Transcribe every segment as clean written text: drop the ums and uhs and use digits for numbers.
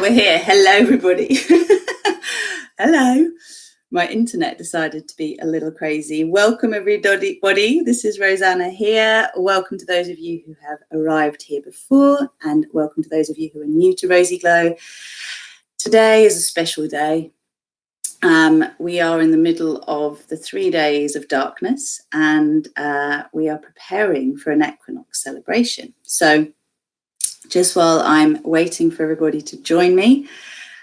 We're here. Hello, everybody. Hello. My internet decided to be a little crazy. Welcome, everybody. This is Rosanna here. Welcome to those of you who have arrived here before, and welcome to those of you who are new to Rosy Glow. Today is a special day. We are in the middle of the 3 days of darkness, and we are preparing for an equinox celebration. So just while I'm waiting for everybody to join me,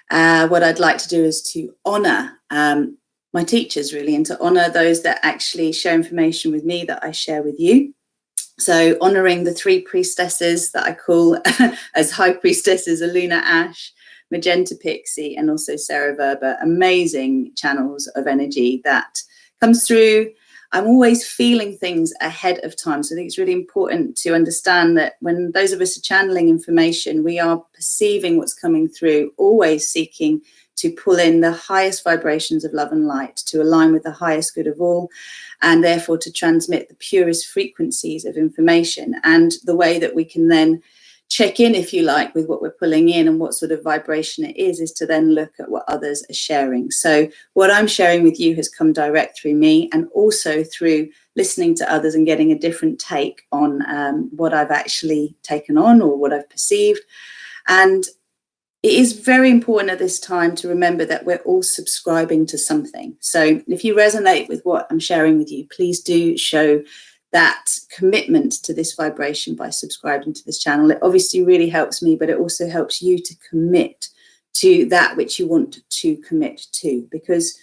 what I'd like to do is to honour my teachers, really, and to honour those that actually share information with me that I share with you. So honouring the three priestesses that I call as high priestesses, Aluna Ash, Magenta Pixie, and also Sarah Verba, amazing channels of energy that comes through. I'm always feeling things ahead of time. So I think it's really important to understand that when those of us are channeling information, we are perceiving what's coming through, always seeking to pull in the highest vibrations of love and light to align with the highest good of all, and therefore to transmit the purest frequencies of information. And the way that we can then check in, if you like, with what we're pulling in and what sort of vibration it is to then look at what others are sharing. So what I'm sharing with you has come direct through me, and also through listening to others and getting a different take on what I've actually taken on or what I've perceived. And it is very important at this time to remember that we're all subscribing to something. So if you resonate with what I'm sharing with you, please do show that commitment to this vibration by subscribing to this channel. It obviously really helps me, but it also helps you to commit to that which you want to commit to, because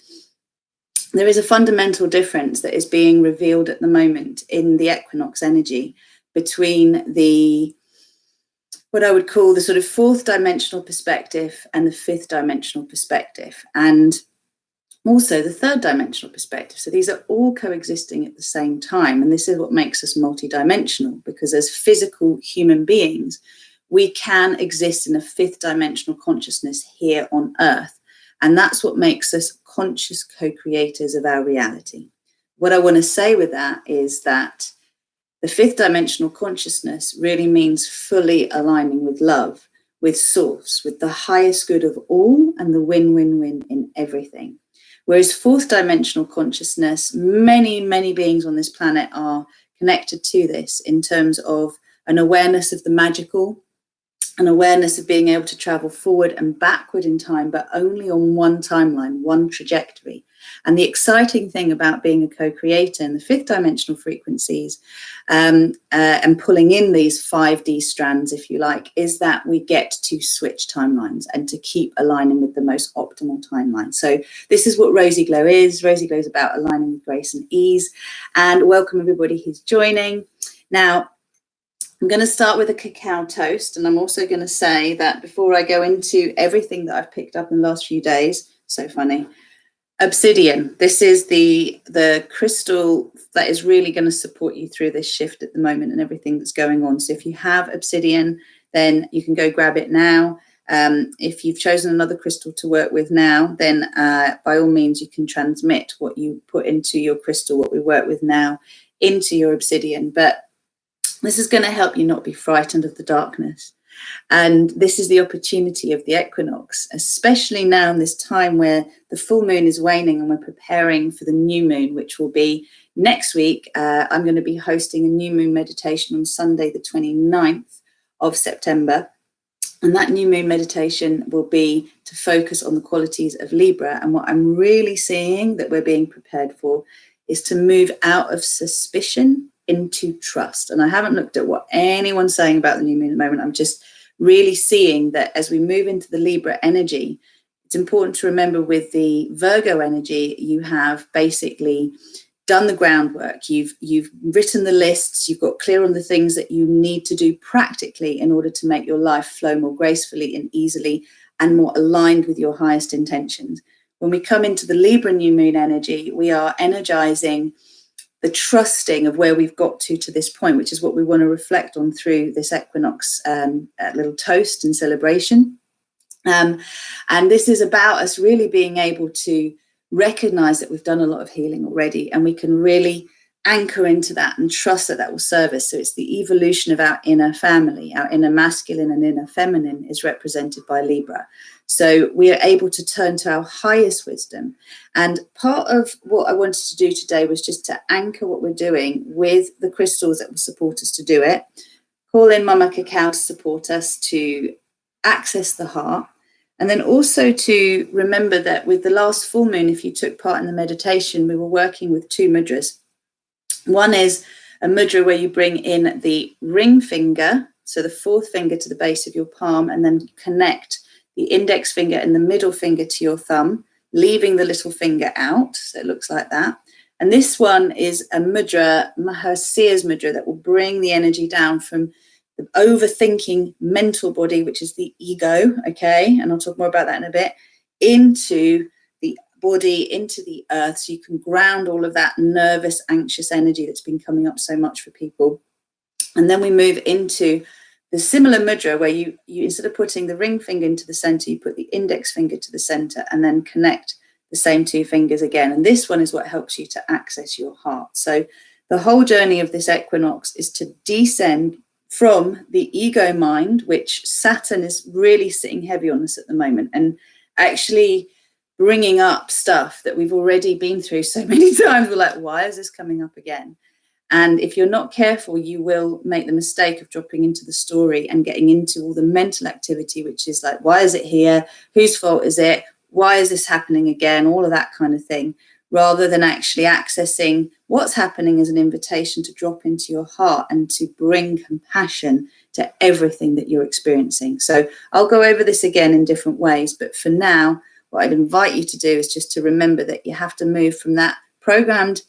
there is a fundamental difference that is being revealed at the moment in the equinox energy between the what I would call the sort of fourth dimensional perspective and the fifth dimensional perspective, and also the third dimensional perspective. So these are all coexisting at the same time. And this is what makes us multidimensional, because as physical human beings, we can exist in a fifth dimensional consciousness here on Earth. And that's what makes us conscious co-creators of our reality. What I want to say with that is that the fifth dimensional consciousness really means fully aligning with love, with source, with the highest good of all, and the win-win-win in everything. Whereas fourth dimensional consciousness, many, many beings on this planet are connected to this in terms of an awareness of the magical, an awareness of being able to travel forward and backward in time, but only on one timeline, one trajectory. And the exciting thing about being a co-creator in the fifth dimensional frequencies and pulling in these 5D strands, if you like, is that we get to switch timelines and to keep aligning with the most optimal timeline. So this is what Rosy Glow is. Rosy Glow is about aligning with grace and ease. And welcome everybody who's joining. Now, I'm going to start with a cacao toast, and I'm also going to say that before I go into everything that I've picked up in the last few days, so funny, obsidian. This is the crystal that is really going to support you through this shift at the moment and everything that's going on. So if you have obsidian, then you can go grab it now. If you've chosen another crystal to work with now, then by all means you can transmit what you put into your crystal, what we work with now, into your obsidian. But this is going to help you not be frightened of the darkness. And this is the opportunity of the equinox, especially now in this time where the full moon is waning and we're preparing for the new moon, which will be next week. I'm going to be hosting a new moon meditation on Sunday, the 29th of September. And that new moon meditation will be to focus on the qualities of Libra. And what I'm really seeing that we're being prepared for is to move out of suspicion into trust. And I haven't looked at what anyone's saying about the new moon at the moment. I'm just really seeing that as we move into the Libra energy, it's important to remember with the Virgo energy, you have basically done the groundwork. You've written the lists. You've got clear on the things that you need to do practically in order to make your life flow more gracefully and easily and more aligned with your highest intentions. When we come into the Libra new moon energy, we are energizing the trusting of where we've got to this point, which is what we want to reflect on through this equinox little toast and celebration. And this is about us really being able to recognize that we've done a lot of healing already, and we can really anchor into that and trust that that will serve us. So it's the evolution of our inner family. Our inner masculine and inner feminine is represented by Libra. So we are able to turn to our highest wisdom. And part of what I wanted to do today was just to anchor what we're doing with the crystals that will support us to do it. Call in Mama Cacao to support us to access the heart. And then also to remember that with the last full moon, if you took part in the meditation, we were working with 2 mudras. One is a mudra where you bring in the ring finger, so the 4th finger to the base of your palm, and then connect the index finger and the middle finger to your thumb, leaving the little finger out. So it looks like that. And this one is a mudra, Mahasia's mudra, that will bring the energy down from the overthinking mental body, which is the ego, okay? And I'll talk more about that in a bit, into the body, into the earth, so you can ground all of that nervous, anxious energy that's been coming up so much for people. And then we move into the similar mudra where you instead of putting the ring finger into the center, you put the index finger to the center and then connect the same 2 fingers again. And this one is what helps you to access your heart. So the whole journey of this equinox is to descend from the ego mind, which Saturn is really sitting heavy on us at the moment, and actually bringing up stuff that we've already been through so many times. We're like, why is this coming up again? And if you're not careful, you will make the mistake of dropping into the story and getting into all the mental activity, which is like, why is it here? Whose fault is it? Why is this happening again? All of that kind of thing, rather than actually accessing what's happening as an invitation to drop into your heart and to bring compassion to everything that you're experiencing. So I'll go over this again in different ways, but for now, what I'd invite you to do is just to remember that you have to move from that programmed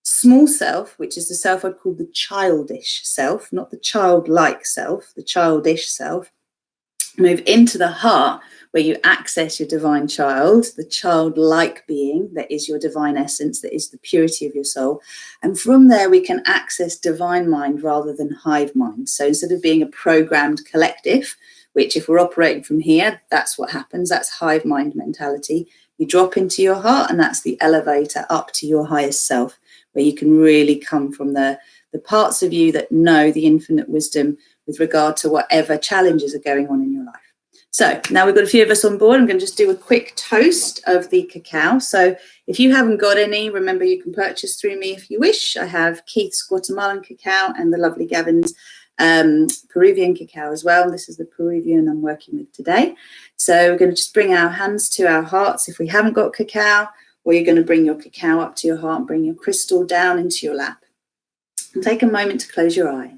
small self, which is the self I'd call the childish self, not the childlike self, the childish self. Move into the heart where you access your divine child, the childlike being that is your divine essence, that is the purity of your soul. And from there, we can access divine mind rather than hive mind. So instead of being a programmed collective, which if we're operating from here, that's what happens. That's hive mind mentality. You drop into your heart, and that's the elevator up to your highest self, where you can really come from the parts of you that know the infinite wisdom with regard to whatever challenges are going on in your life. So now we've got a few of us on board. I'm going to just do a quick toast of the cacao. So if you haven't got any, remember you can purchase through me if you wish. I have Keith's Guatemalan cacao and the lovely Gavin's Peruvian cacao as well. And this is the Peruvian I'm working with today. So we're going to just bring our hands to our hearts if we haven't got cacao, or you're going to bring your cacao up to your heart and bring your crystal down into your lap. And take a moment to close your eyes.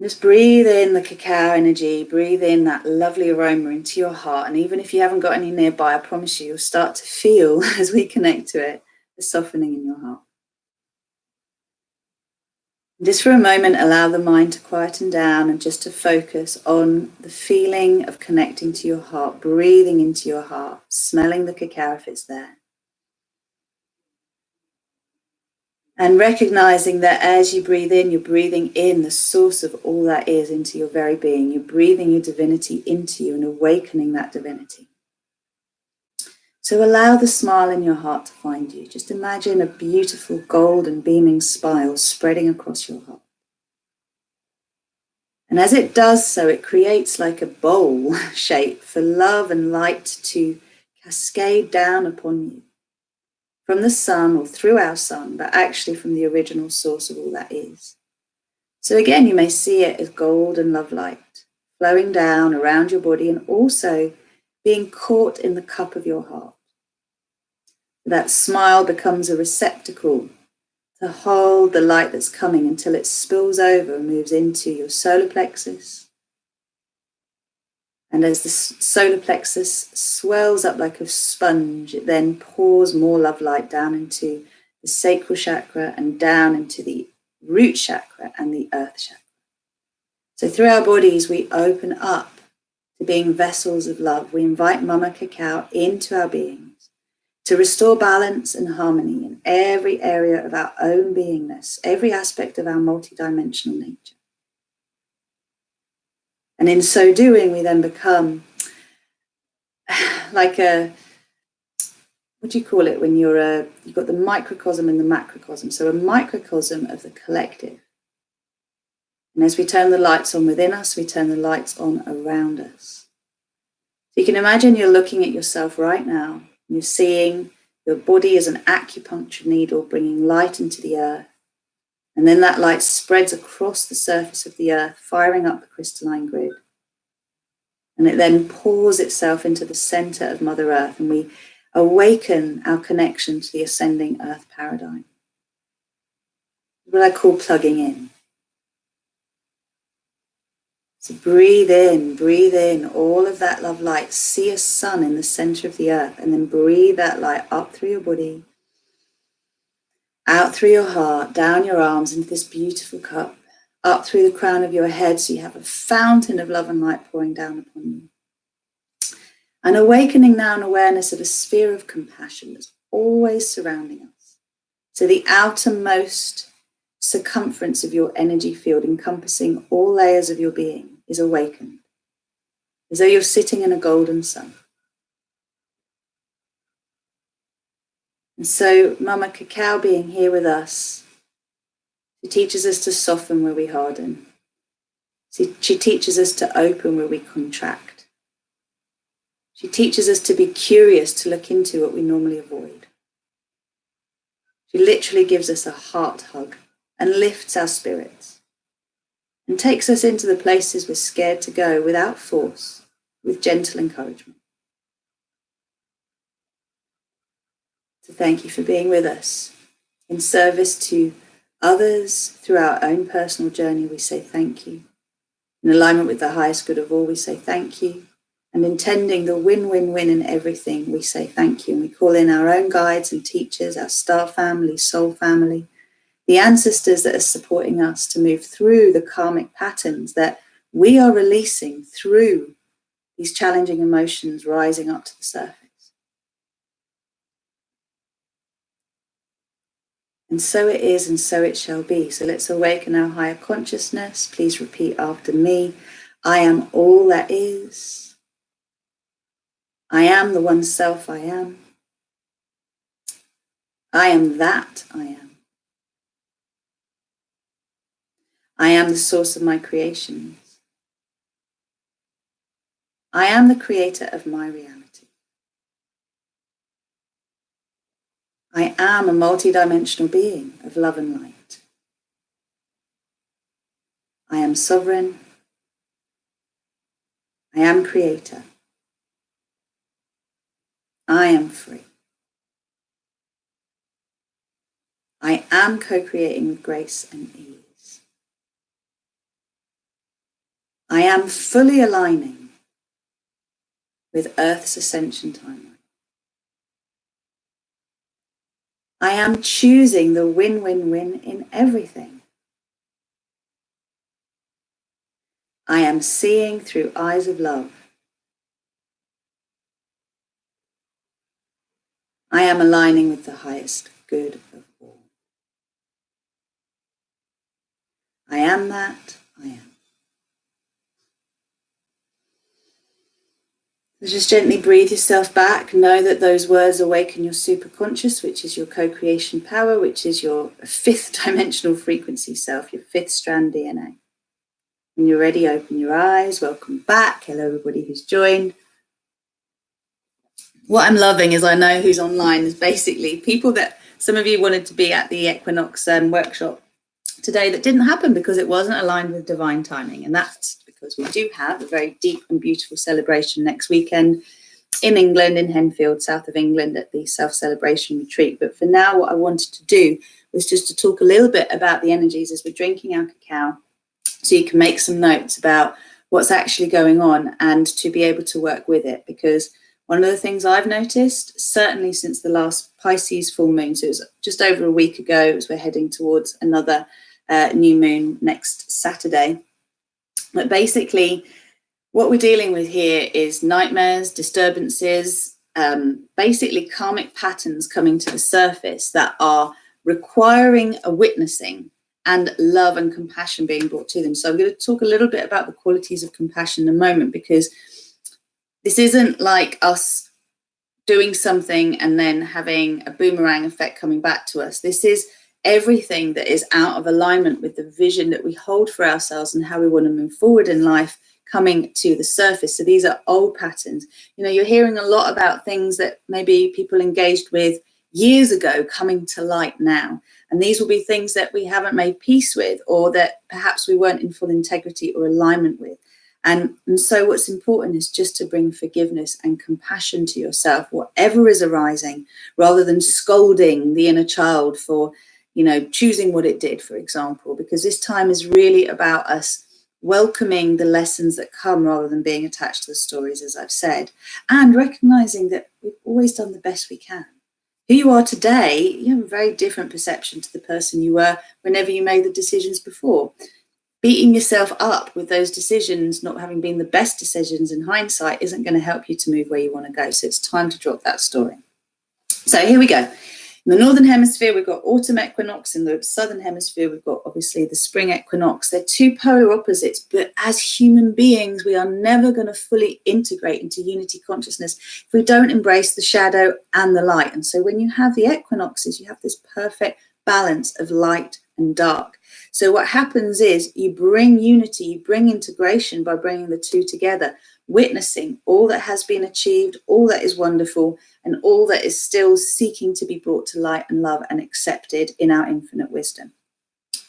Just breathe in the cacao energy, breathe in that lovely aroma into your heart. And even if you haven't got any nearby, I promise you'll start to feel, as we connect to it, the softening in your heart. And just for a moment, allow the mind to quieten down and just to focus on the feeling of connecting to your heart, breathing into your heart, smelling the cacao if it's there. And recognizing that as you breathe in, you're breathing in the source of all that is into your very being. You're breathing your divinity into you and awakening that divinity. So allow the smile in your heart to find you. Just imagine a beautiful golden beaming smile spreading across your heart. And as it does so, it creates like a bowl shape for love and light to cascade down upon you. From the sun or through our sun, but actually from the original source of all that is. So again, you may see it as gold and love light flowing down around your body and also being caught in the cup of your heart. That smile becomes a receptacle to hold the light that's coming until it spills over and moves into your solar plexus. And as the solar plexus swells up like a sponge, it then pours more love light down into the sacral chakra and down into the root chakra and the earth chakra. So through our bodies, we open up to being vessels of love. We invite Mama Cacao into our beings to restore balance and harmony in every area of our own beingness, every aspect of our multidimensional nature. And in so doing, we then become like what do you call it when you've got the microcosm and the macrocosm? So a microcosm of the collective. And as we turn the lights on within us, we turn the lights on around us. So you can imagine you're looking at yourself right now, and you're seeing your body as an acupuncture needle bringing light into the earth. And then that light spreads across the surface of the earth, firing up the crystalline grid. And it then pours itself into the center of Mother Earth, and we awaken our connection to the ascending earth paradigm. What I call plugging in. So breathe in all of that love light. See a sun in the center of the earth, and then breathe that light up through your body, out through your heart, down your arms into this beautiful cup, up through the crown of your head, so you have a fountain of love and light pouring down upon you. And awakening now an awareness of a sphere of compassion that's always surrounding us. So the outermost circumference of your energy field, encompassing all layers of your being, is awakened, as though you're sitting in a golden sun. And so Mama Cacao being here with us, she teaches us to soften where we harden. She teaches us to open where we contract. She teaches us to be curious, to look into what we normally avoid. She literally gives us a heart hug and lifts our spirits and takes us into the places we're scared to go without force, with gentle encouragement. So thank you for being with us. In service to others through our own personal journey, we say thank you. In alignment with the highest good of all, we say thank you. And intending the win-win-win in everything, we say thank you. And we call in our own guides and teachers, our star family, soul family, the ancestors that are supporting us to move through the karmic patterns that we are releasing through these challenging emotions rising up to the surface. And so it is, and so it shall be. So let's awaken our higher consciousness. Please repeat after me. I am all that is. I am the one self I am. I am that I am. I am the source of my creations. I am the creator of my reality. I am a multidimensional being of love and light. I am sovereign. I am creator. I am free. I am co-creating with grace and ease. I am fully aligning with Earth's ascension timeline. I am choosing the win-win-win in everything. I am seeing through eyes of love. I am aligning with the highest good of all. I am that I am. So just gently breathe yourself back. Know that those words awaken your superconscious, which is your co-creation power, which is your fifth dimensional frequency self, your fifth strand DNA. When you're ready, open your eyes. Welcome back. Hello, everybody who's joined. What I'm loving is I know who's online is basically people that some of you wanted to be at the Equinox workshop today that didn't happen because it wasn't aligned with divine timing. And that's because we do have a very deep and beautiful celebration next weekend in England, in Henfield, south of England, at the Self-Celebration Retreat. But for now, what I wanted to do was just to talk a little bit about the energies as we're drinking our cacao, so you can make some notes about what's actually going on and to be able to work with it. Because one of the things I've noticed, certainly since the last Pisces full moon, so it was just over a week ago, as we're heading towards another new moon next Saturday, but basically what we're dealing with here is nightmares, disturbances, basically karmic patterns coming to the surface that are requiring a witnessing and love and compassion being brought to them. So I'm going to talk a little bit about the qualities of compassion in a moment, because this isn't like us doing something and then having a boomerang effect coming back to us. This is everything that is out of alignment with the vision that we hold for ourselves and how we want to move forward in life coming to the surface. So these are old patterns. You know, you're hearing a lot about things that maybe people engaged with years ago coming to light now. And these will be things that we haven't made peace with, or that perhaps we weren't in full integrity or alignment with. And so what's important is just to bring forgiveness and compassion to yourself, whatever is arising, rather than scolding the inner child for, you know, choosing what it did, for example, because this time is really about us welcoming the lessons that come rather than being attached to the stories, as I've said, and recognizing that we've always done the best we can. Who you are today, you have a very different perception to the person you were whenever you made the decisions before. Beating yourself up with those decisions not having been the best decisions in hindsight isn't going to help you to move where you want to go. So it's time to drop that story. So here we go. In the northern hemisphere, we've got autumn equinox. In the southern hemisphere, we've got obviously the spring equinox. They're two polar opposites, but as human beings, we are never going to fully integrate into unity consciousness if we don't embrace the shadow and the light. And so when you have the equinoxes, you have this perfect balance of light and dark. So what happens is you bring unity, you bring integration by bringing the two together, witnessing all that has been achieved, all that is wonderful, and all that is still seeking to be brought to light and love and accepted in our infinite wisdom.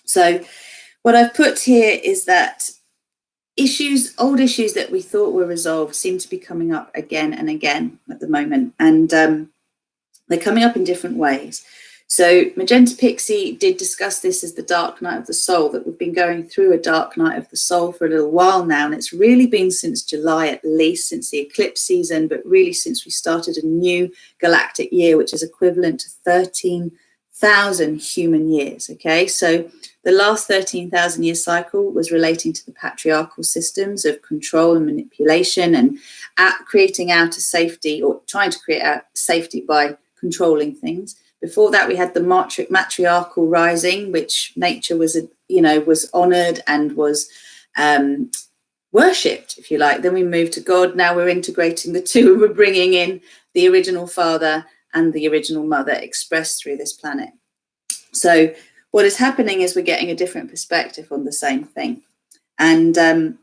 So what I've put here is that old issues that we thought were resolved seem to be coming up again and again at the moment. And they're coming up in different ways. So Magenta Pixie did discuss this as the dark night of the soul, that we've been going through a dark night of the soul for a little while now. And it's really been since July, at least since the eclipse season, but really since we started a new galactic year, which is equivalent to 13,000 human years. Okay, so the last 13,000 year cycle was relating to the patriarchal systems of control and manipulation and creating outer safety, or trying to create out safety by controlling things. Before that, we had the matriarchal rising, which nature was, was honored and was worshipped, if you like. Then we moved to God. Now we're integrating the two, and we're bringing in the original father and the original mother expressed through this planet. So what is happening is we're getting a different perspective on the same thing. And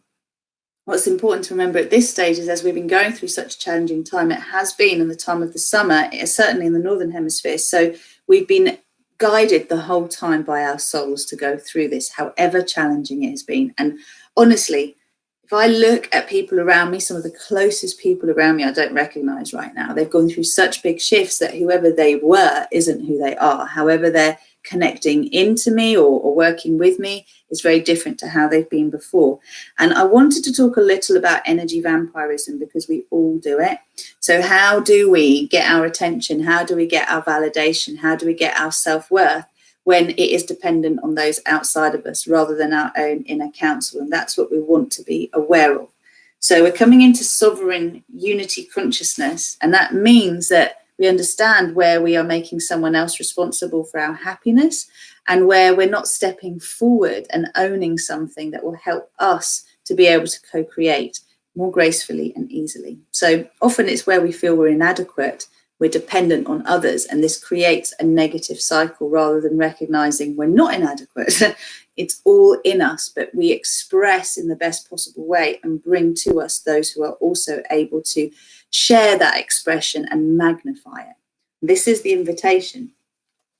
what's important to remember at this stage is, as we've been going through such a challenging time, it has been in the time of the summer, certainly in the northern hemisphere. So we've been guided the whole time by our souls to go through this, however challenging it has been. And honestly, if I look at people around me, some of the closest people around me I don't recognize right now. They've gone through such big shifts that whoever they were isn't who they are. However they're connecting into me or working with me is very different to how they've been before. And I wanted to talk a little about energy vampirism, because we all do it. So how do we get our attention? How do we get our validation? How do we get our self-worth when it is dependent on those outside of us rather than our own inner counsel? And that's what we want to be aware of. So we're coming into sovereign unity consciousness, and that means that we understand where we are making someone else responsible for our happiness, and where we're not stepping forward and owning something that will help us to be able to co-create more gracefully and easily. So often it's where we feel we're inadequate, we're dependent on others, and this creates a negative cycle rather than recognizing we're not inadequate. It's all in us, but we express in the best possible way and bring to us those who are also able to share that expression and magnify it. This is the invitation.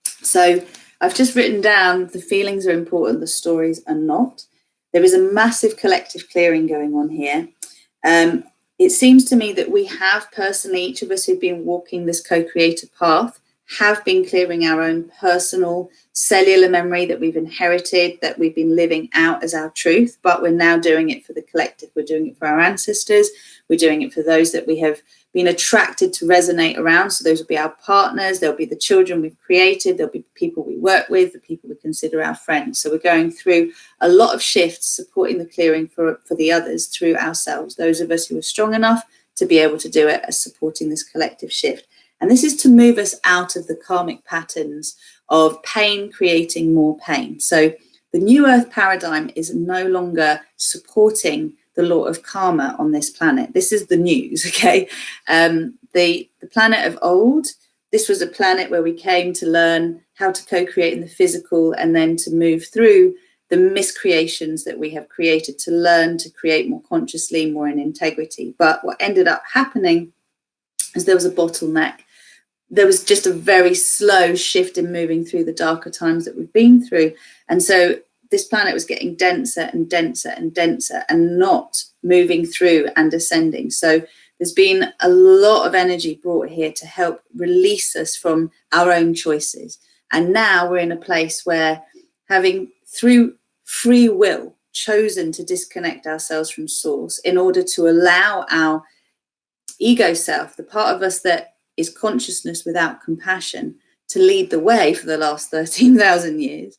So I've just written down the feelings are important, the stories are not. There is a massive collective clearing going on here. It seems to me that we have personally, each of us who've been walking this co-creator path, have been clearing our own personal cellular memory that we've inherited, that we've been living out as our truth, but we're now doing it for the collective. We're doing it for our ancestors. We're doing it for those that we have been attracted to resonate around. So those will be our partners. There'll be the children we've created. There'll be people we work with, the people we consider our friends. So we're going through a lot of shifts, supporting the clearing for the others through ourselves. Those of us who are strong enough to be able to do it as supporting this collective shift. And this is to move us out of the karmic patterns of pain creating more pain. So the new earth paradigm is no longer supporting the law of karma on this planet. This is the news, okay? the planet of old, this was a planet where we came to learn how to co-create in the physical and then to move through the miscreations that we have created to learn to create more consciously, more in integrity. But what ended up happening is there was a bottleneck. There was just a very slow shift in moving through the darker times that we've been through. And so this planet was getting denser and denser and denser and not moving through and ascending. So there's been a lot of energy brought here to help release us from our own choices. And now we're in a place where, having through free will chosen to disconnect ourselves from source in order to allow our ego self, the part of us that is consciousness without compassion, to lead the way for the last 13,000 years,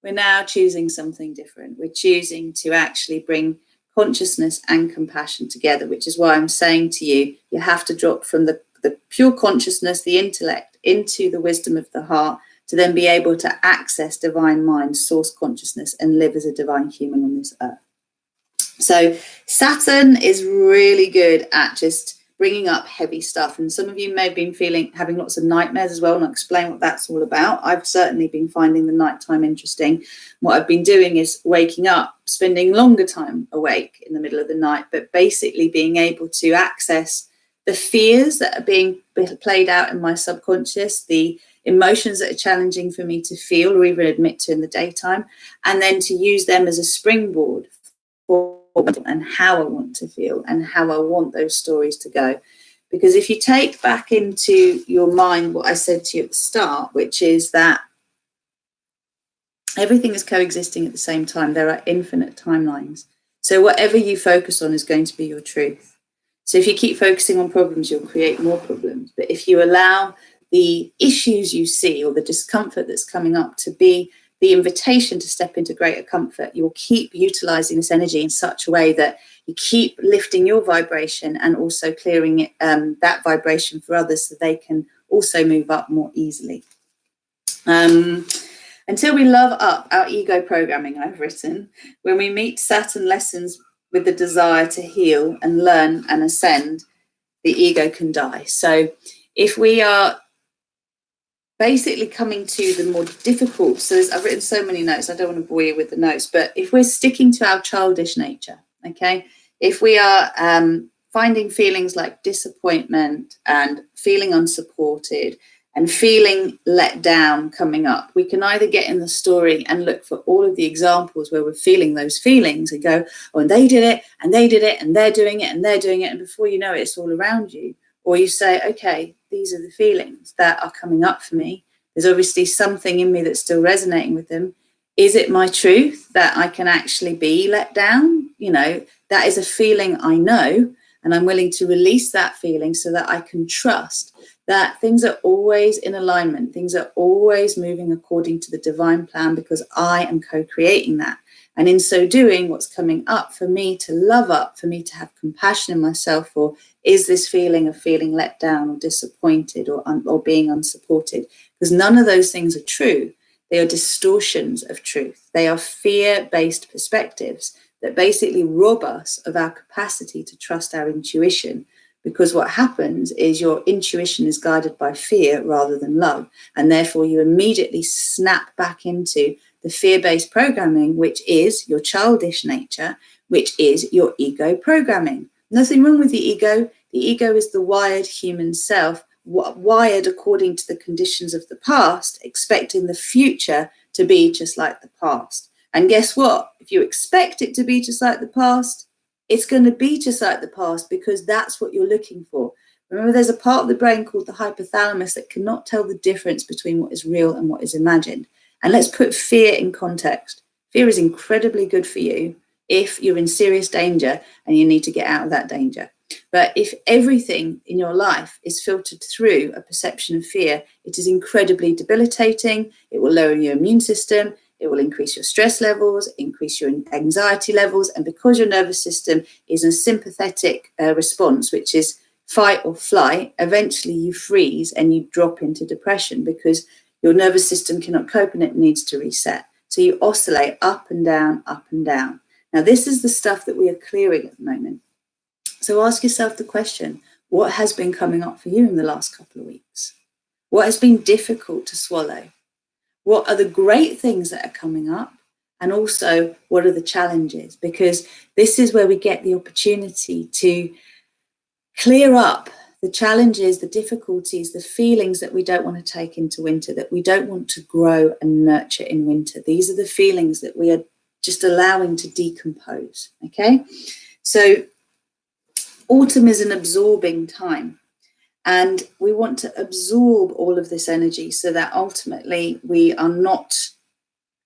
we're now choosing something different. We're choosing to actually bring consciousness and compassion together, which is why I'm saying to you, you have to drop from the pure consciousness, the intellect, into the wisdom of the heart, to then be able to access divine mind, source consciousness, and live as a divine human on this earth. So Saturn is really good at just bringing up heavy stuff. And some of you may have been having lots of nightmares as well, and I'll explain what that's all about. I've certainly been finding the nighttime interesting. What I've been doing is waking up, spending longer time awake in the middle of the night, but basically being able to access the fears that are being played out in my subconscious, the emotions that are challenging for me to feel or even admit to in the daytime, and then to use them as a springboard for and how I want to feel and how I want those stories to go. Because if you take back into your mind what I said to you at the start, which is that everything is coexisting at the same time, there are infinite timelines. So whatever you focus on is going to be your truth. So if you keep focusing on problems, you'll create more problems. But if you allow the issues you see or the discomfort that's coming up to be the invitation to step into greater comfort, you'll keep utilizing this energy in such a way that you keep lifting your vibration and also clearing it, that vibration for others so they can also move up more easily. Until we love up our ego programming, I've written, when we meet Saturn lessons with the desire to heal and learn and ascend, the ego can die. So if we are basically coming to the more difficult, so I've written so many notes, I don't want to bore you with the notes, but if we're sticking to our childish nature, okay, if we are finding feelings like disappointment and feeling unsupported and feeling let down coming up, we can either get in the story and look for all of the examples where we're feeling those feelings and go, oh, and they did it, and they did it, and they're doing it, and they're doing it, and before you know it, it's all around you. Or you say, okay, these are the feelings that are coming up for me. There's obviously something in me that's still resonating with them. Is it my truth that I can actually be let down? You know, that is a feeling I know, and I'm willing to release that feeling so that I can trust that things are always in alignment. Things are always moving according to the divine plan because I am co-creating that. And in so doing, what's coming up for me to love up, for me to have compassion in myself for, is this feeling of feeling let down or disappointed or being unsupported? Because none of those things are true. They are distortions of truth. They are fear-based perspectives that basically rob us of our capacity to trust our intuition. Because what happens is your intuition is guided by fear rather than love. And therefore you immediately snap back into the fear-based programming, which is your childish nature, which is your ego programming. Nothing wrong with the ego. The ego is the wired human self, wired according to the conditions of the past, expecting the future to be just like the past. And guess what? If you expect it to be just like the past, it's going to be just like the past because that's what you're looking for. Remember, there's a part of the brain called the hypothalamus that cannot tell the difference between what is real and what is imagined. And let's put fear in context. Fear is incredibly good for you if you're in serious danger and you need to get out of that danger. But if everything in your life is filtered through a perception of fear, it is incredibly debilitating. It will lower your immune system. It will increase your stress levels, increase your anxiety levels. And because your nervous system is a sympathetic response, which is fight or flight, eventually you freeze and you drop into depression because your nervous system cannot cope and it needs to reset. So you oscillate up and down, up and down. Now, this is the stuff that we are clearing at the moment. So ask yourself the question, What has been coming up for you in the last couple of weeks? What has been difficult to swallow? What are the great things that are coming up? And also, what are the challenges? Because this is where we get the opportunity to clear up the challenges, the difficulties, the feelings that we don't want to take into winter, that we don't want to grow and nurture in winter. These are the feelings that we are just allowing to decompose, okay? So autumn is an absorbing time, and we want to absorb all of this energy so that ultimately we are not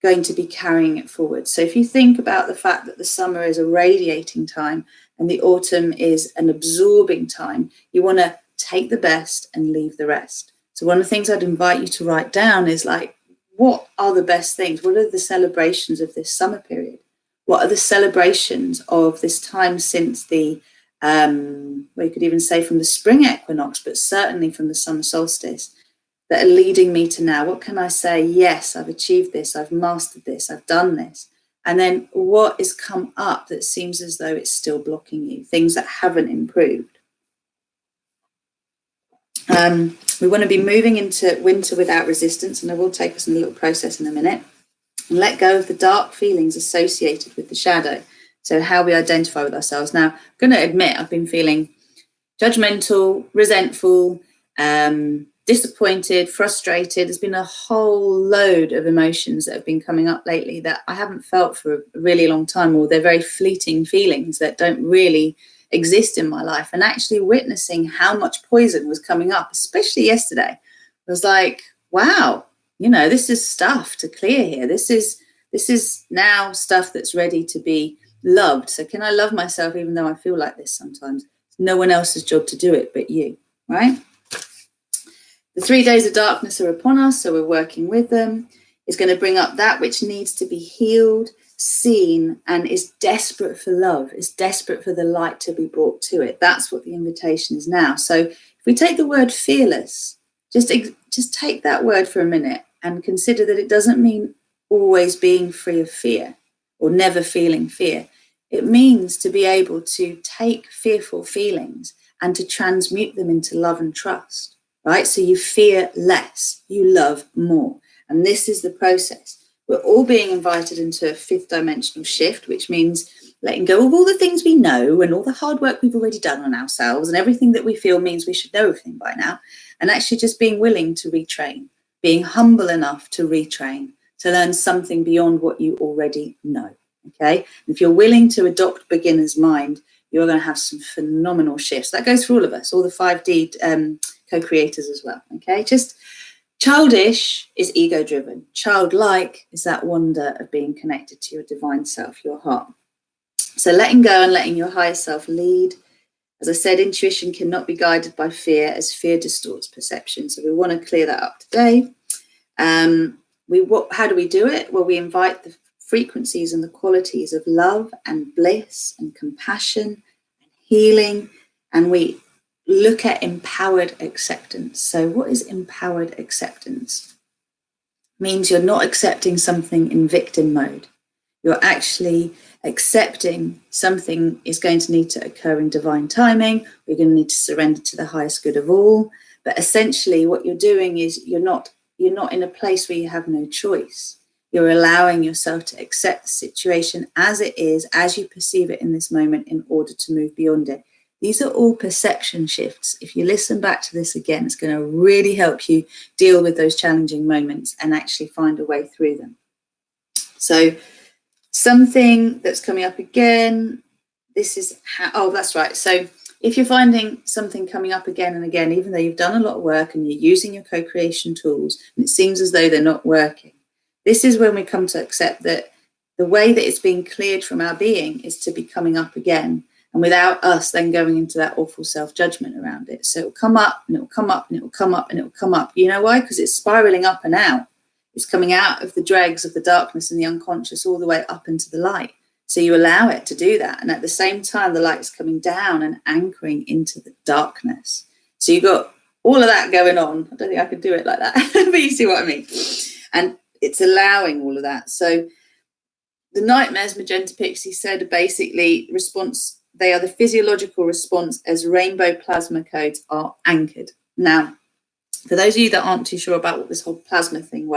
going to be carrying it forward. So if you think about the fact that the summer is a radiating time and the autumn is an absorbing time, you want to take the best and leave the rest. So one of the things I'd invite you to write down is like, what are the best things? What are the celebrations of this summer period? What are the celebrations of this time since the, well, you could even say from the spring equinox, but certainly from the summer solstice, that are leading me to now? What can I say? Yes, I've achieved this, I've mastered this, I've done this. And then what has come up that seems as though it's still blocking you, things that haven't improved. We want to be moving into winter without resistance, and I will take us in a little process in a minute, and let go of the dark feelings associated with the shadow. So how we identify with ourselves. Now, I'm going to admit I've been feeling judgmental, resentful, disappointed, frustrated. There's been a whole load of emotions that have been coming up lately that I haven't felt for a really long time, or they're very fleeting feelings that don't really exist in my life. And actually witnessing how much poison was coming up, especially yesterday, I was like, wow, you know, this is stuff to clear here. This is now stuff that's ready to be loved. So can I love myself even though I feel like this sometimes? It's no one else's job to do it but you, right? The 3 days of darkness are upon us, so we're working with them. It's going to bring up that which needs to be healed, seen, and is desperate for love, is desperate for the light to be brought to it. That's what the invitation is now. So if we take the word fearless, just take that word for a minute and consider that it doesn't mean always being free of fear or never feeling fear. It means to be able to take fearful feelings and to transmute them into love and trust. Right? So you fear less, you love more. And this is the process. We're all being invited into a 5th dimensional shift, which means letting go of all the things we know and all the hard work we've already done on ourselves, and everything that we feel means we should know everything by now, and actually just being willing to retrain, being humble enough to retrain, to learn something beyond what you already know. Okay? And if you're willing to adopt beginner's mind, you're going to have some phenomenal shifts. That goes for all of us, all the 5D co-creators as well. Okay, just childish is ego-driven. Childlike is that wonder of being connected to your divine self, your heart. So letting go and letting your higher self lead. As I said, intuition cannot be guided by fear, as fear distorts perception. So we want to clear that up today. How do we do it? Well, we invite the frequencies and the qualities of love and bliss and compassion and healing, and we look at empowered acceptance. So what is empowered acceptance? It means you're not accepting something in victim mode. You're actually accepting something is going to need to occur in divine timing. We're going to need to surrender to the highest good of all. But essentially what you're doing is you're not in a place where you have no choice. You're allowing yourself to accept the situation as it is, as you perceive it in this moment, in order to move beyond it. These are all perception shifts. If you listen back to this again, it's going to really help you deal with those challenging moments and actually find a way through them. So something that's coming up again, this is how, oh, that's right. So if you're finding something coming up again and again, even though you've done a lot of work and you're using your co-creation tools, and it seems as though they're not working, this is when we come to accept that the way that it's being cleared from our being is to be coming up again, and without us then going into that awful self-judgment around it. So it'll come up and it'll come up and it'll come up and it'll come up. You know why? Because it's spiraling up and out. It's coming out of the dregs of the darkness and the unconscious all the way up into the light. So you allow it to do that. And at the same time, the light is coming down and anchoring into the darkness. So you've got all of that going on. I don't think I could do it like that, but you see what I mean. And it's allowing all of that. So the nightmares, Magenta Pixie said, are basically they are the physiological response as rainbow plasma codes are anchored. Now, for those of you that aren't too sure about what this whole plasma thing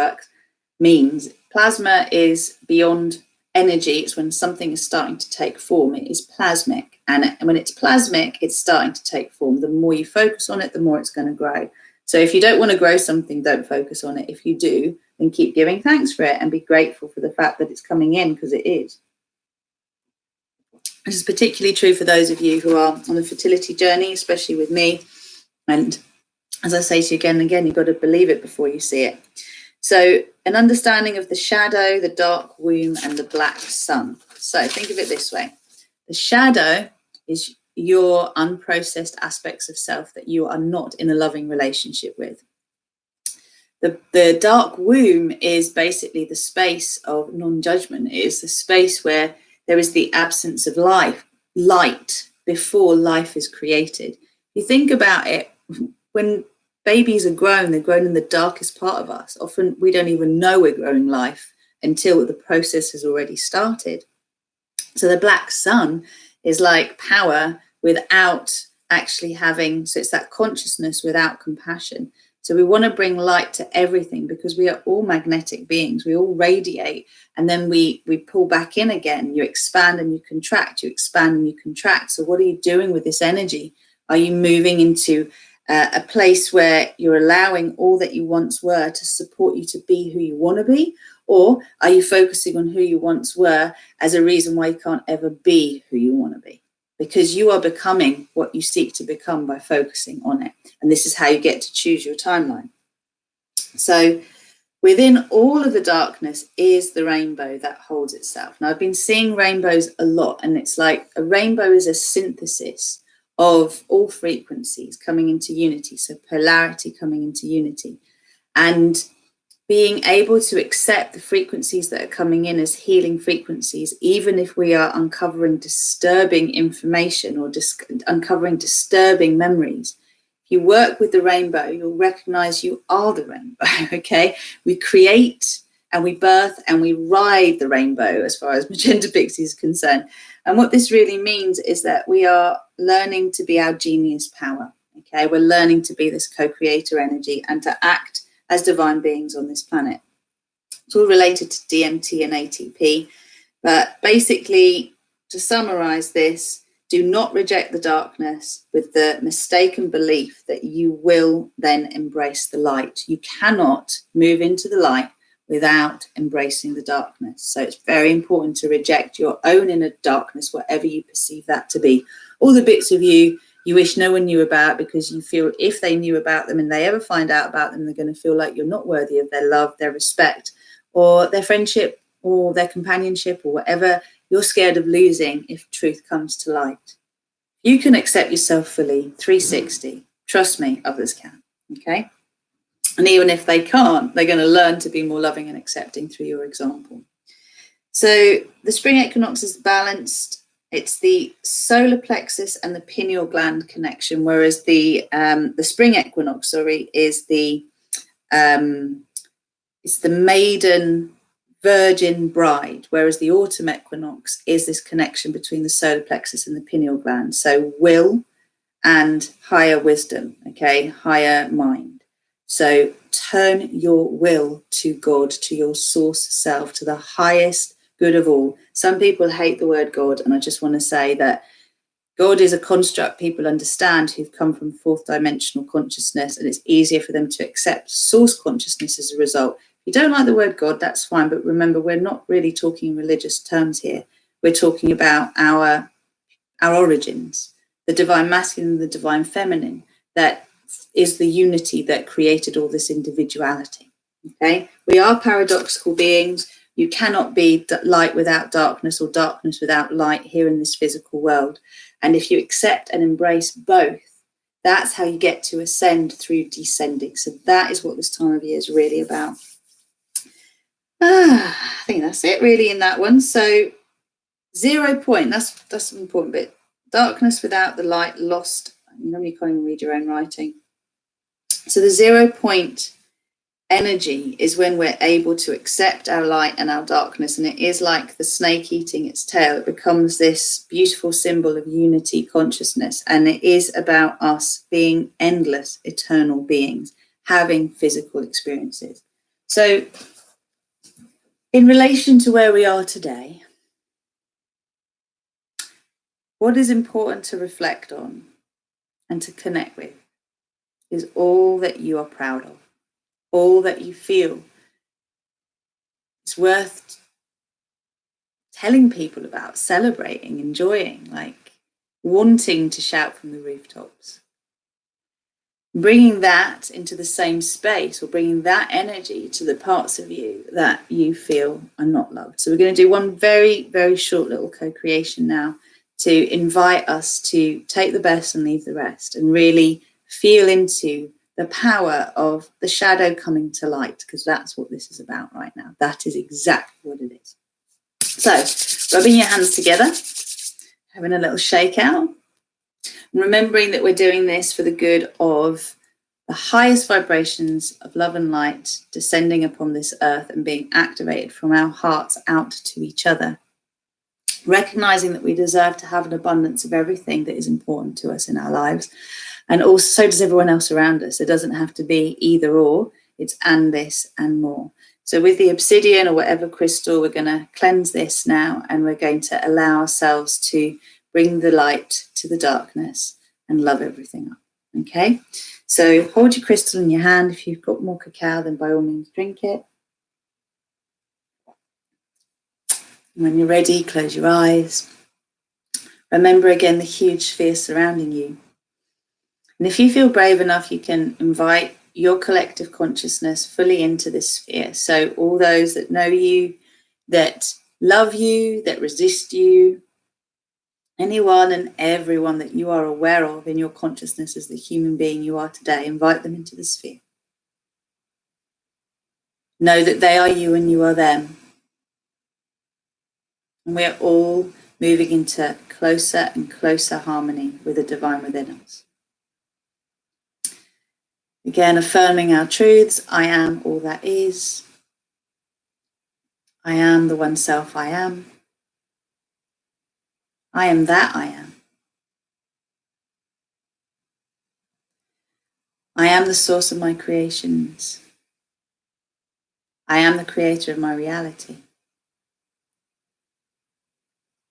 means, plasma is beyond energy. It's when something is starting to take form. It is plasmic. And when it's plasmic, it's starting to take form. The more you focus on it, the more it's going to grow. So if you don't want to grow something, don't focus on it. If you do, then keep giving thanks for it and be grateful for the fact that it's coming in, because it is. This is particularly true for those of you who are on a fertility journey, especially with me. And as I say to you again and again, you've got to believe it before you see it. So an understanding of the shadow, the dark womb, and the black sun. So think of it this way. The shadow is your unprocessed aspects of self that you are not in a loving relationship with. The dark womb is basically the space of non-judgment. It is the space where there is the absence of light before life is created. You think about it, when babies are grown, they're grown in the darkest part of us. Often we don't even know we're growing life until the process has already started. So the black sun is like power without actually having, so it's that consciousness without compassion. So we want to bring light to everything, because we are all magnetic beings. We all radiate, and then we pull back in again. You expand and you contract, you expand and you contract. So what are you doing with this energy? Are you moving into a place where you're allowing all that you once were to support you to be who you want to be? Or are you focusing on who you once were as a reason why you can't ever be who you want to be? Because you are becoming what you seek to become by focusing on it. And this is how you get to choose your timeline. So within all of the darkness is the rainbow that holds itself. Now, I've been seeing rainbows a lot, and it's like a rainbow is a synthesis of all frequencies coming into unity. So polarity coming into unity. And being able to accept the frequencies that are coming in as healing frequencies, even if we are uncovering disturbing information or uncovering disturbing memories. If you work with the rainbow, you'll recognize you are the rainbow, okay? We create and we birth and we ride the rainbow as far as Magenta Pixie is concerned. And what this really means is that we are learning to be our genius power, okay? We're learning to be this co-creator energy and to act as divine beings on this planet. It's all related to DMT and ATP, but basically, to summarize this, do not reject the darkness with the mistaken belief that you will then embrace the light. You cannot move into the light without embracing the darkness. So it's very important to reject your own inner darkness, whatever you perceive that to be. All the bits of you wish no one knew about, because you feel if they knew about them and they ever find out about them, they're going to feel like you're not worthy of their love, their respect, or their friendship, or their companionship, or whatever you're scared of losing if truth comes to light. You can accept yourself fully, 360. Trust me, others can, okay? And even if they can't, they're going to learn to be more loving and accepting through your example. So the spring equinox is balanced. It's the solar plexus and the pineal gland connection, whereas the spring equinox, is it's the maiden virgin bride, whereas the autumn equinox is this connection between the solar plexus and the pineal gland. So will and higher wisdom, okay, higher mind. So turn your will to God, to your source self, to the highest good of all. Some people hate the word God, and I just want to say that God is a construct people understand who've come from fourth dimensional consciousness, and it's easier for them to accept source consciousness as a result. If you don't like the word God, that's fine, but remember, we're not really talking in religious terms here. We're talking about our origins, the divine masculine, the divine feminine, that is the unity that created all this individuality, okay? We are paradoxical beings. You cannot be light without darkness, or darkness without light here in this physical world. And if you accept and embrace both, that's how you get to ascend through descending. So that is what this time of year is really about. I think that's it really in that one. So 0 point, that's an important bit. Darkness without the light, lost. You normally can't even read your own writing. So the 0 point energy is when we're able to accept our light and our darkness. And it is like the snake eating its tail. It becomes this beautiful symbol of unity consciousness. And it is about us being endless, eternal beings, having physical experiences. So in relation to where we are today, what is important to reflect on and to connect with is all that you are proud of, all that you feel is worth telling people about, celebrating, enjoying, like wanting to shout from the rooftops. Bringing that into the same space, or bringing that energy to the parts of you that you feel are not loved. So we're going to do one very, very short little co-creation now to invite us to take the best and leave the rest, and really feel into the power of the shadow coming to light, because that's what this is about right now. That is exactly what it is. So rubbing your hands together, having a little shake out, and remembering that we're doing this for the good of the highest vibrations of love and light descending upon this earth and being activated from our hearts out to each other. Recognizing that we deserve to have an abundance of everything that is important to us in our lives. And also, so does everyone else around us. It doesn't have to be either or, it's and this and more. So with the obsidian or whatever crystal, we're going to cleanse this now, and we're going to allow ourselves to bring the light to the darkness and love everything up. Okay, so hold your crystal in your hand. If you've got more cacao, then by all means drink it. And when you're ready, close your eyes. Remember again the huge sphere surrounding you. And if you feel brave enough, you can invite your collective consciousness fully into this sphere. So all those that know you, that love you, that resist you, anyone and everyone that you are aware of in your consciousness as the human being you are today, invite them into the sphere. Know that they are you and you are them. And we are all moving into closer and closer harmony with the divine within us. Again, affirming our truths. I am all that is. I am the one self I am. I am that I am. I am the source of my creations. I am the creator of my reality.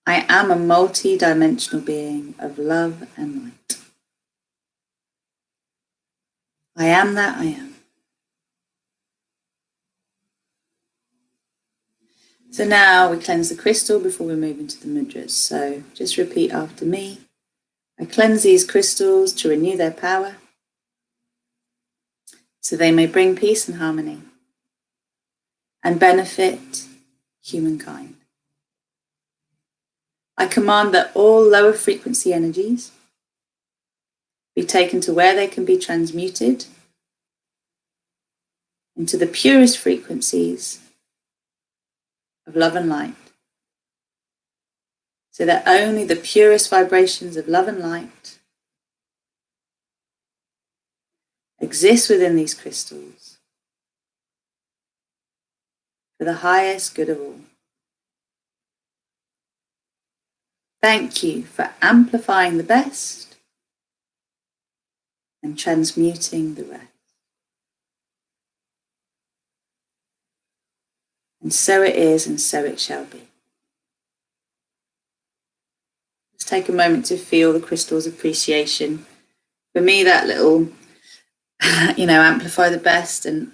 I am a multi-dimensional being of love and light. I am that I am. So now we cleanse the crystal before we move into the mudras. So just repeat after me. I cleanse these crystals to renew their power, so they may bring peace and harmony and benefit humankind. I command that all lower frequency energies be taken to where they can be transmuted into the purest frequencies of love and light, so that only the purest vibrations of love and light exist within these crystals for the highest good of all. Thank you for amplifying the best and transmuting the rest. And so it is, and so it shall be. Let's take a moment to feel the crystal's appreciation. For me, that little, amplify the best and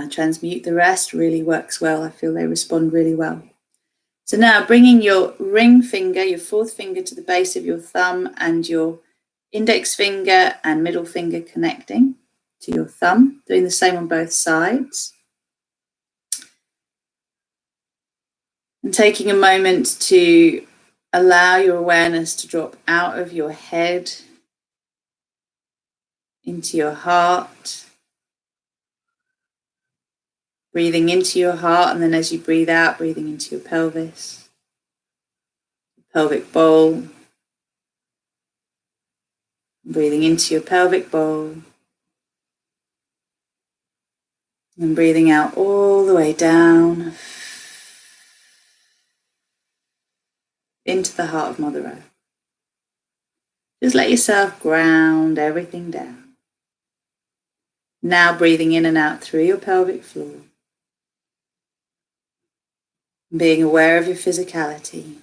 transmute the rest really works well. I feel they respond really well. So now bringing your ring finger, your fourth finger, to the base of your thumb, and your index finger and middle finger connecting to your thumb, doing the same on both sides. And taking a moment to allow your awareness to drop out of your head into your heart. Breathing into your heart, and then as you breathe out, breathing into your pelvis, pelvic bowl. Breathing into your pelvic bowl. And breathing out all the way down into the heart of Mother Earth. Just let yourself ground everything down. Now breathing in and out through your pelvic floor. Being aware of your physicality.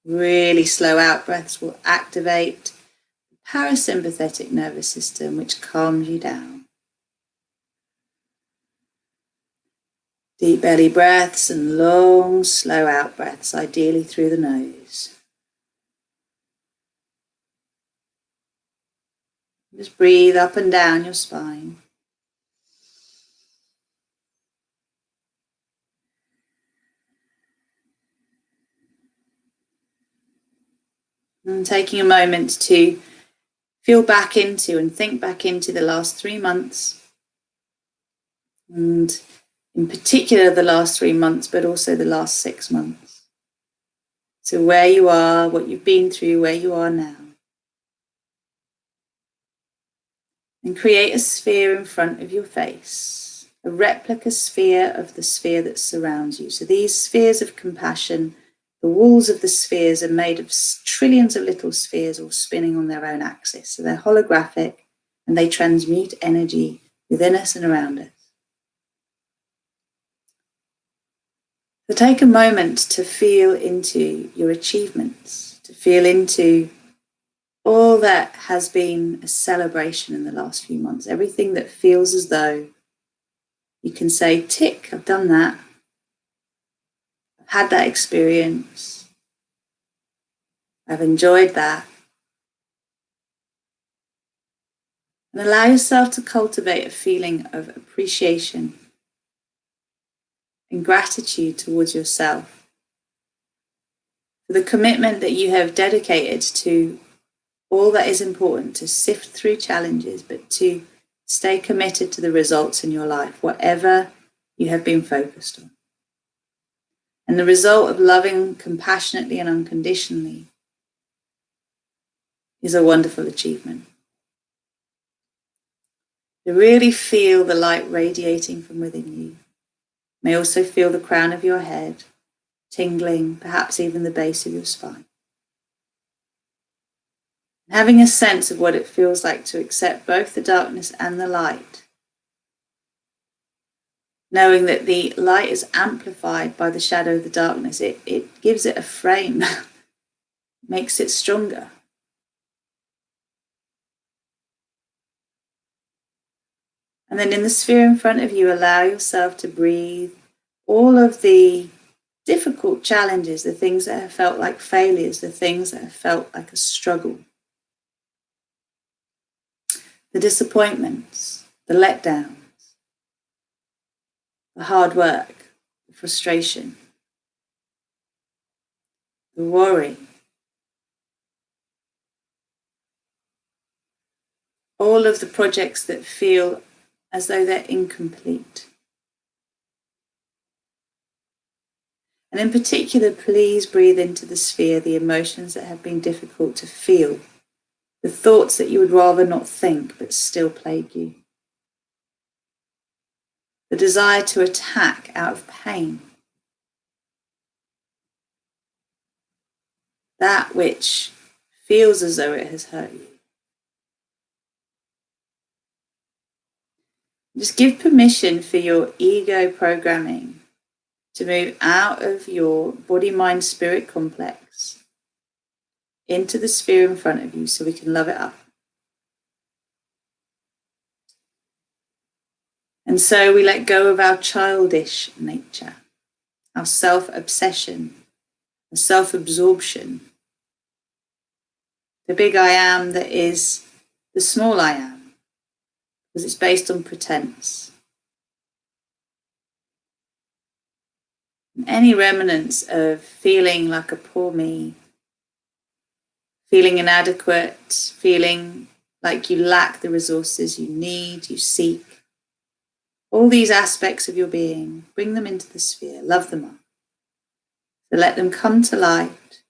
Really slow out breaths will activate the parasympathetic nervous system, which calms you down. Deep belly breaths and long, slow out breaths, ideally through the nose. Just breathe up and down your spine. And taking a moment to feel back into and think back into the last 3 months. And in particular, the last 3 months, but also the last 6 months. So where you are, what you've been through, where you are now. And create a sphere in front of your face, a replica sphere of the sphere that surrounds you. So these spheres of compassion, the walls of the spheres are made of trillions of little spheres all spinning on their own axis. So they're holographic and they transmute energy within us and around us. So take a moment to feel into your achievements, to feel into all that has been a celebration in the last few months, everything that feels as though you can say, tick, I've done that. I've had that experience. I've enjoyed that. And allow yourself to cultivate a feeling of appreciation and gratitude towards yourself for the commitment that you have dedicated to all that is important, to sift through challenges, but to stay committed to the results in your life, whatever you have been focused on. And the result of loving compassionately and unconditionally is a wonderful achievement. To really feel the light radiating from within you. You may also feel the crown of your head tingling, perhaps even the base of your spine. Having a sense of what it feels like to accept both the darkness and the light. Knowing that the light is amplified by the shadow of the darkness, it gives it a frame, makes it stronger. And then in the sphere in front of you, allow yourself to breathe all of the difficult challenges, the things that have felt like failures, the things that have felt like a struggle. The disappointments, the letdowns, the hard work, the frustration, the worry. All of the projects that feel as though they're incomplete. And in particular, please breathe into the sphere the emotions that have been difficult to feel, the thoughts that you would rather not think but still plague you. The desire to attack out of pain. That which feels as though it has hurt you. Just give permission for your ego programming to move out of your body-mind-spirit complex into the sphere in front of you so we can love it up. And so we let go of our childish nature, our self-obsession, our self-absorption, the big I am that is the small I am, because it's based on pretense. And any remnants of feeling like a poor me, feeling inadequate, feeling like you lack the resources you need, you seek, all these aspects of your being, bring them into the sphere, love them up. So let them come to light.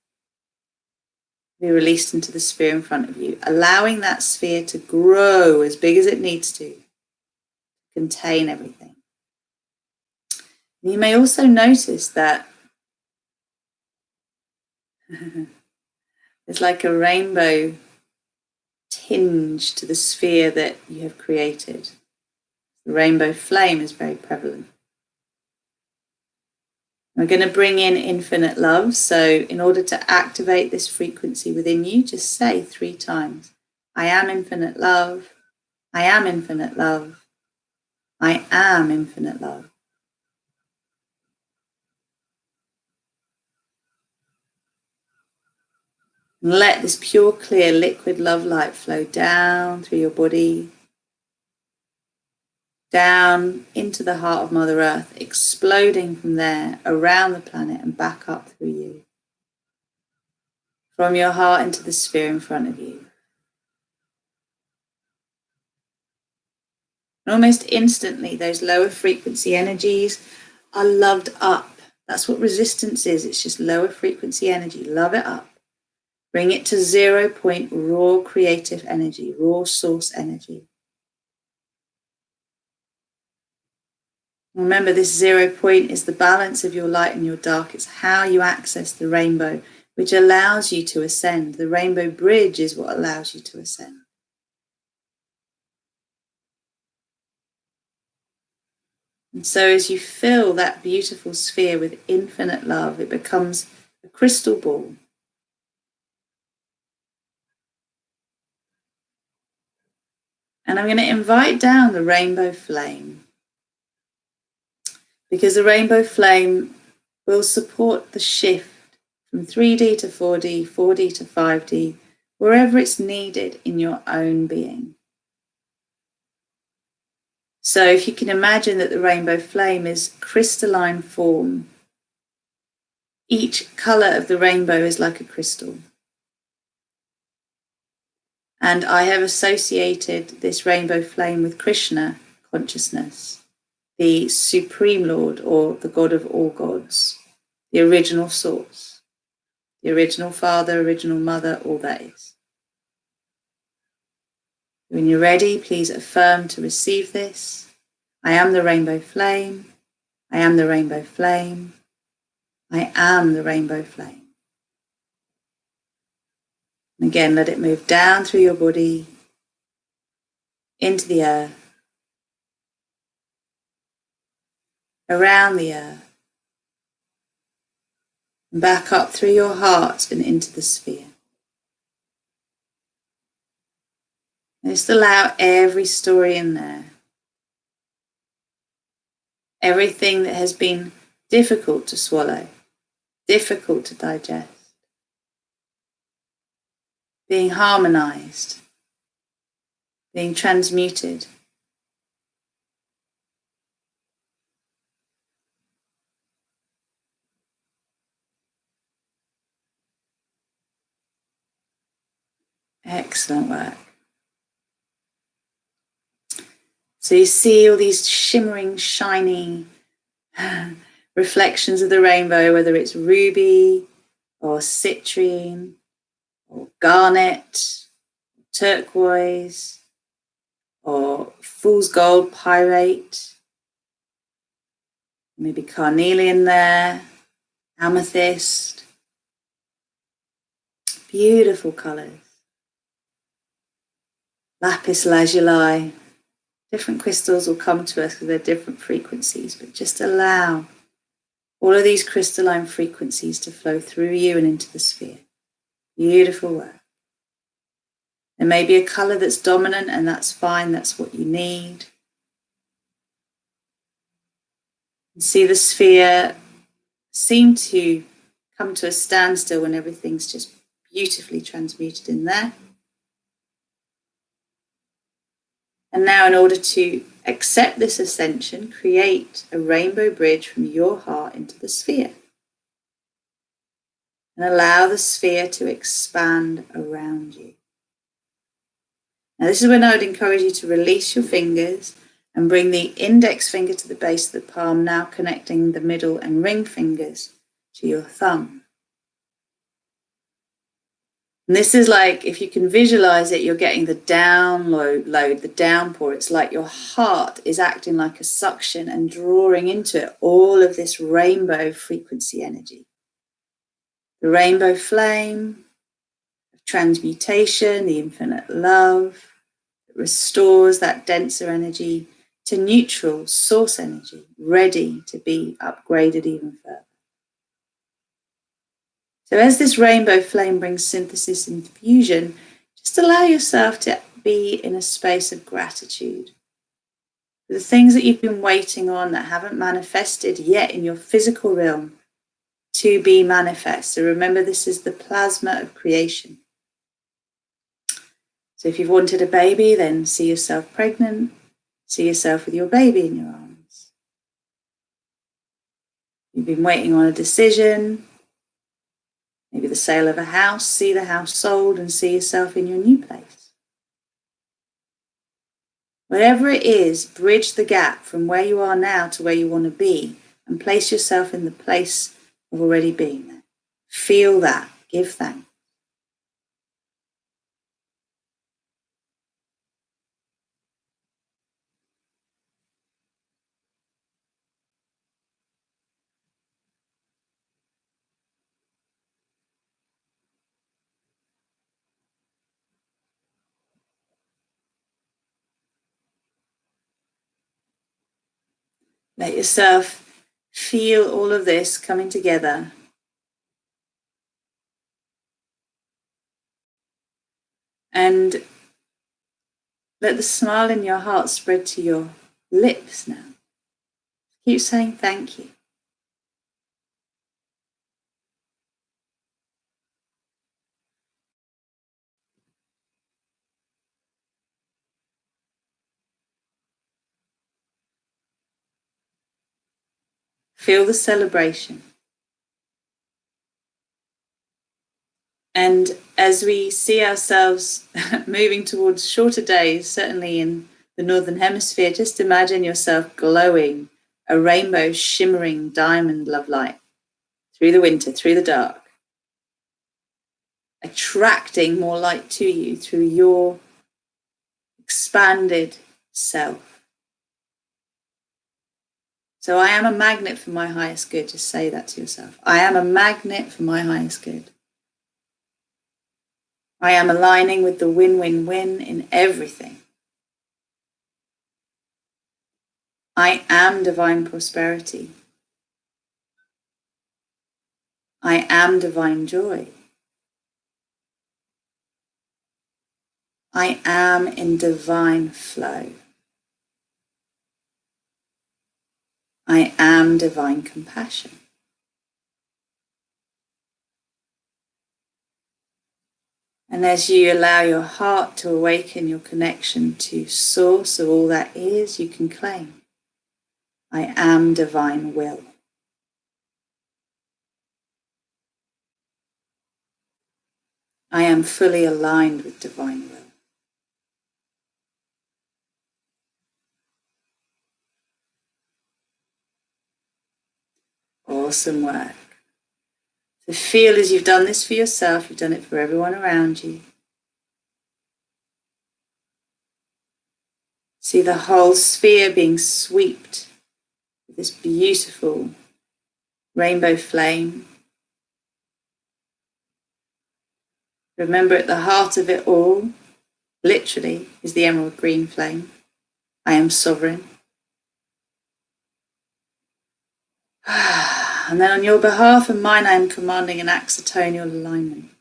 be released into the sphere in front of you, allowing that sphere to grow as big as it needs to contain everything. You may also notice that there's like a rainbow tinge to the sphere that you have created. The rainbow flame is very prevalent. We're going to bring in infinite love. So in order to activate this frequency within you, just say 3 times, I am infinite love. I am infinite love. I am infinite love. And let this pure, clear, liquid love light flow down through your body, down into the heart of Mother Earth, exploding from there around the planet and back up through you. From your heart into the sphere in front of you. And almost instantly, those lower frequency energies are loved up. That's what resistance is. It's just lower frequency energy. Love it up. Bring it to 0 point raw creative energy, raw source energy. Remember, this 0 point is the balance of your light and your dark. It's how you access the rainbow, which allows you to ascend. The rainbow bridge is what allows you to ascend. And so as you fill that beautiful sphere with infinite love, it becomes a crystal ball. And I'm going to invite down the rainbow flame, because the rainbow flame will support the shift from 3D to 4D, 4D to 5D, wherever it's needed in your own being. So if you can imagine that the rainbow flame is crystalline form, each color of the rainbow is like a crystal. And I have associated this rainbow flame with Krishna consciousness, the Supreme Lord, or the God of all gods, the original source, the original Father, original Mother, all that is. When you're ready, please affirm to receive this. I am the rainbow flame. I am the rainbow flame. I am the rainbow flame. And again, let it move down through your body, into the earth, around the earth, and back up through your heart and into the sphere. And just allow every story in there, everything that has been difficult to swallow, difficult to digest, being harmonized, being transmuted. Excellent work. So you see all these shimmering, shiny reflections of the rainbow, whether it's ruby or citrine or garnet, turquoise or fool's gold, pyrite, maybe carnelian there, amethyst. Beautiful colours. Lapis lazuli. Different crystals will come to us because they're different frequencies, but just allow all of these crystalline frequencies to flow through you and into the sphere. Beautiful work. There may be a colour that's dominant, and that's fine, that's what you need. And see the sphere seem to come to a standstill when everything's just beautifully transmuted in there. And now, in order to accept this ascension, create a rainbow bridge from your heart into the sphere. And allow the sphere to expand around you. Now, this is when I would encourage you to release your fingers and bring the index finger to the base of the palm, now connecting the middle and ring fingers to your thumb. And this is like, if you can visualize it, you're getting the download, the downpour. It's like your heart is acting like a suction and drawing into it all of this rainbow frequency energy. The rainbow flame of transmutation, the infinite love that restores that denser energy to neutral source energy, ready to be upgraded even further. So as this rainbow flame brings synthesis and fusion, just allow yourself to be in a space of gratitude for the things that you've been waiting on that haven't manifested yet in your physical realm to be manifest. So remember, this is the plasma of creation. So if you've wanted a baby, then see yourself pregnant, see yourself with your baby in your arms. You've been waiting on a decision, maybe the sale of a house, see the house sold and see yourself in your new place. Whatever it is, bridge the gap from where you are now to where you want to be and place yourself in the place of already being there. Feel that. Give thanks. Let yourself feel all of this coming together. And let the smile in your heart spread to your lips now. Keep saying thank you. Feel the celebration. And as we see ourselves moving towards shorter days, certainly in the Northern Hemisphere, just imagine yourself glowing, a rainbow shimmering diamond love light through the winter, through the dark, attracting more light to you through your expanded self. So I am a magnet for my highest good. Just say that to yourself. I am a magnet for my highest good. I am aligning with the win-win-win in everything. I am divine prosperity. I am divine joy. I am in divine flow. I am divine compassion. And as you allow your heart to awaken your connection to source of all that is, you can claim, I am divine will. I am fully aligned with divine will. Awesome work. So feel as you've done this for yourself, you've done it for everyone around you. See the whole sphere being swept with this beautiful rainbow flame. Remember, at the heart of it all, literally, is the emerald green flame. I am sovereign. And then on your behalf and mine, I am commanding an axotonal alignment.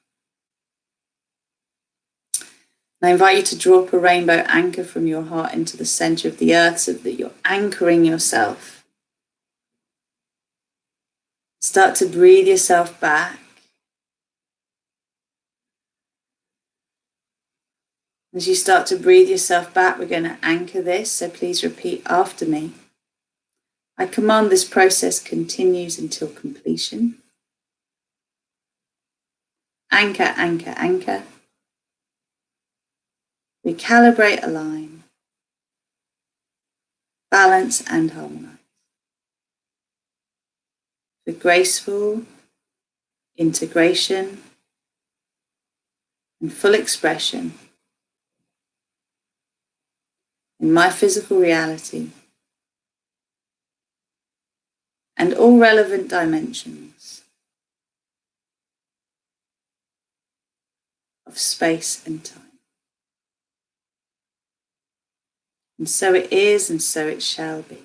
And I invite you to drop a rainbow anchor from your heart into the center of the earth so that you're anchoring yourself. Start to breathe yourself back. As you start to breathe yourself back, we're going to anchor this, so please repeat after me. I command this process continues until completion. Anchor, anchor, anchor. Recalibrate, align. Balance and harmonize. For graceful integration and full expression in my physical reality and all relevant dimensions of space and time. And so it is, and so it shall be.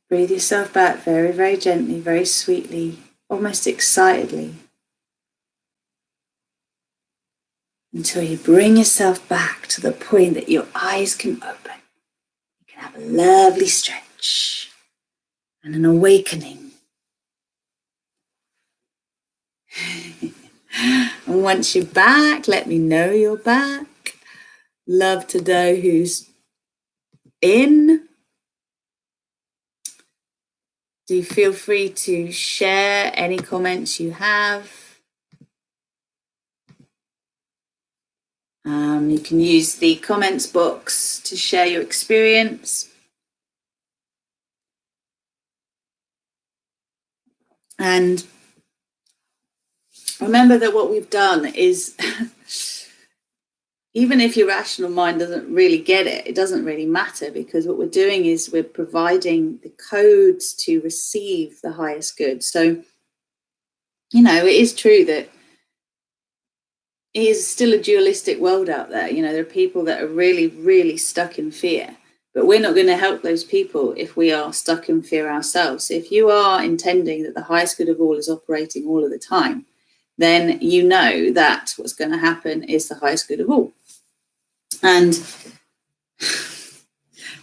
Breathe yourself back very, very gently, very sweetly, almost excitedly, until you bring yourself back to the point that your eyes can open. You can have a lovely stretch and an awakening. And once you're back, let me know you're back. Love to know who's in. Do feel free to share any comments you have. You can use the comments box to share your experience. And remember that what we've done is, even if your rational mind doesn't really get it, it doesn't really matter, because what we're doing is we're providing the codes to receive the highest good. So, you know, it is true that it is still a dualistic world out there. You know, there are people that are really, really stuck in fear, but we're not going to help those people if we are stuck in fear ourselves. So if you are intending that the highest good of all is operating all of the time, then you know that what's going to happen is the highest good of all. And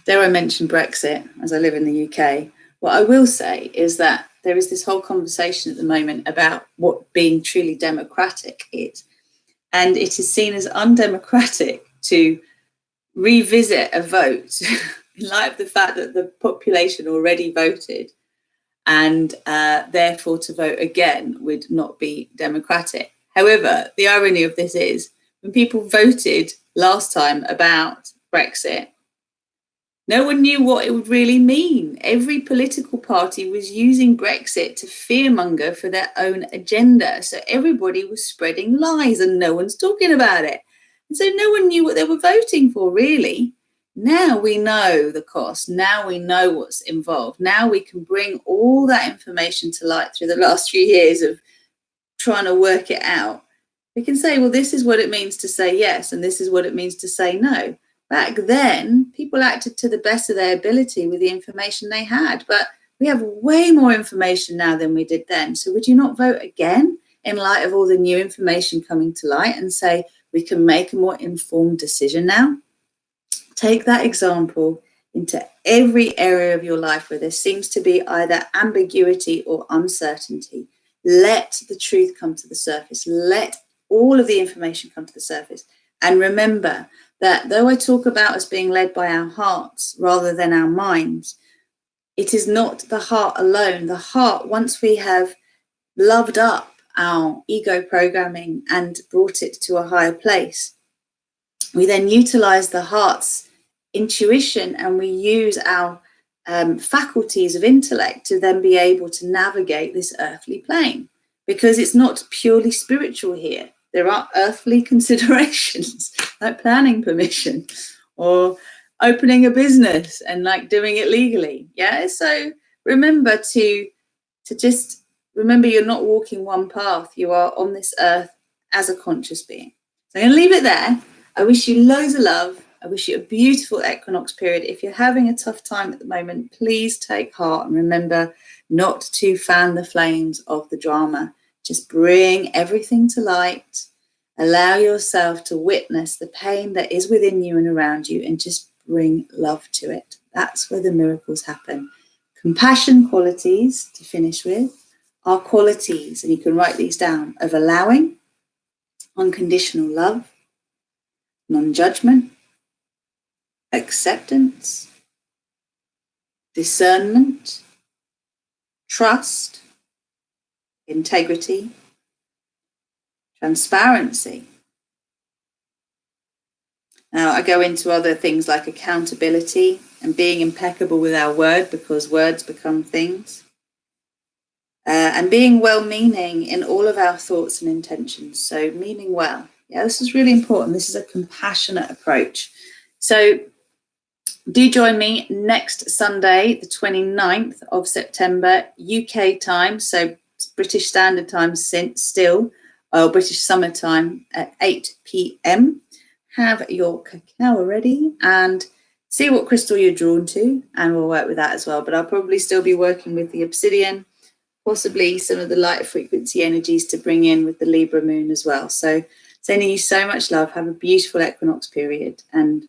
dare I mention Brexit, as I live in the UK, what I will say is that there is this whole conversation at the moment about what being truly democratic is. And it is seen as undemocratic to revisit a vote in light of the fact that the population already voted, and therefore to vote again would not be democratic. However, the irony of this is, when people voted last time about Brexit, no one knew what it would really mean. Every political party was using Brexit to fearmonger for their own agenda. So everybody was spreading lies and no one's talking about it. And so no one knew what they were voting for, really. Now we know the cost. Now we know what's involved. Now we can bring all that information to light through the last few years of trying to work it out. We can say, well, this is what it means to say yes, and this is what it means to say no. Back then, people acted to the best of their ability with the information they had, but we have way more information now than we did then. So would you not vote again in light of all the new information coming to light and say we can make a more informed decision now? Take that example into every area of your life where there seems to be either ambiguity or uncertainty. Let the truth come to the surface. Let all of the information come to the surface. And remember that though I talk about us being led by our hearts rather than our minds, it is not the heart alone. The heart, once we have loved up our ego programming and brought it to a higher place, we then utilize the heart's intuition and we use our faculties of intellect to then be able to navigate this earthly plane, because it's not purely spiritual here. There are earthly considerations like planning permission or opening a business and like doing it legally. Yeah. So remember to just remember you're not walking one path. You are on this earth as a conscious being. So I'm going to leave it there. I wish you loads of love. I wish you a beautiful equinox period. If you're having a tough time at the moment, please take heart and remember not to fan the flames of the drama. Just bring everything to light. Allow yourself to witness the pain that is within you and around you, and just bring love to it. That's where the miracles happen. Compassion qualities, to finish with, are qualities, and you can write these down, of allowing, unconditional love, non-judgment, acceptance, discernment, trust, integrity, transparency. Now I go into other things like accountability and being impeccable with our word, because words become things. and being well-meaning in all of our thoughts and intentions. So meaning well. Yeah, this is really important. This is a compassionate approach. So do join me next Sunday, the 29th of September, UK time. So British Standard Time still, British Summer Time at 8 p.m. Have your cacao ready and see what crystal you're drawn to, and we'll work with that as well. But I'll probably still be working with the obsidian, possibly some of the light frequency energies to bring in with the Libra moon as well. So sending you so much love. Have a beautiful equinox period. And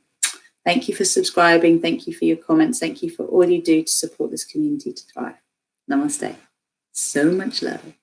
thank you for subscribing. Thank you for your comments. Thank you for all you do to support this community to thrive. Namaste. So much love.